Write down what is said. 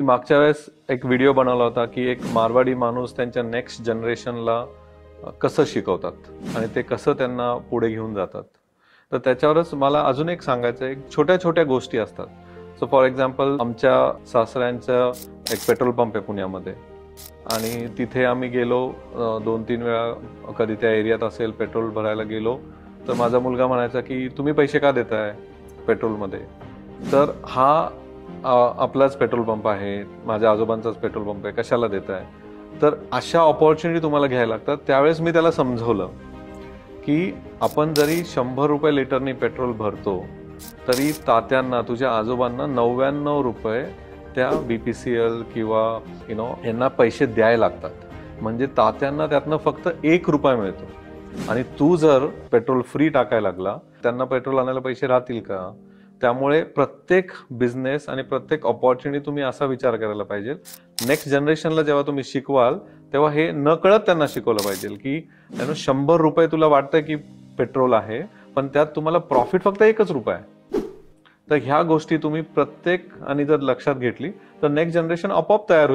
मागच्या वेळेस एक व्हिडिओ बनवला होता की एक मारवाडी माणूस त्यांच्या नेक्स्ट जनरेशनला कसं शिकवतात आणि ते कसं त्यांना पुढे घेऊन जातात. तर त्याच्यावरच मला अजून एक सांगायचं आहे, छोट्या छोट्या गोष्टी असतात. सो फॉर एक्झाम्पल आमच्या सासऱ्यांचं एक पेट्रोल पंप आहे पुण्यामध्ये आणि तिथे आम्ही गेलो 2-3 वेळा, कधी त्या एरियात असेल पेट्रोल भरायला गेलो तर माझा मुलगा म्हणायचा की तुम्ही पैसे का देताय पेट्रोलमध्ये. तर हा आपलाच पेट्रोल पंप आहे, माझ्या आजोबांचाच पेट्रोल पंप आहे, कशाला देताय. तर अशा ऑपॉर्च्युनिटी तुम्हाला घ्यायला लागतात. त्यावेळेस मी त्याला समजवलं की आपण जरी 100 रुपये लिटरनी पेट्रोल भरतो तरी तात्यांना, तुझ्या आजोबांना 99 रुपये त्या BPCL किंवा यांना पैसे द्यायला लागतात. म्हणजे तात्यांना त्यातनं फक्त 1 रुपया मिळतो. आणि तू जर पेट्रोल फ्री टाकायला लागला, त्यांना पेट्रोल आणायला पैसे राहतील का. त्यामुळे प्रत्येक बिझनेस आणि प्रत्येक ऑपॉर्च्युनिटी तुम्ही असा विचार करायला पाहिजे. नेक्स्ट जनरेशनला जेव्हा तुम्ही शिकवाल तेव्हा हे न कळत त्यांना शिकवलं पाहिजे की 100 रुपये तुला वाटतं की पेट्रोल आहे, पण त्यात तुम्हाला प्रॉफिट फक्त 1च रुपया आहे. तर ह्या गोष्टी तुम्ही प्रत्येक आणि जर लक्षात घेतली तर नेक्स्ट जनरेशन आपोआप तयार होईल.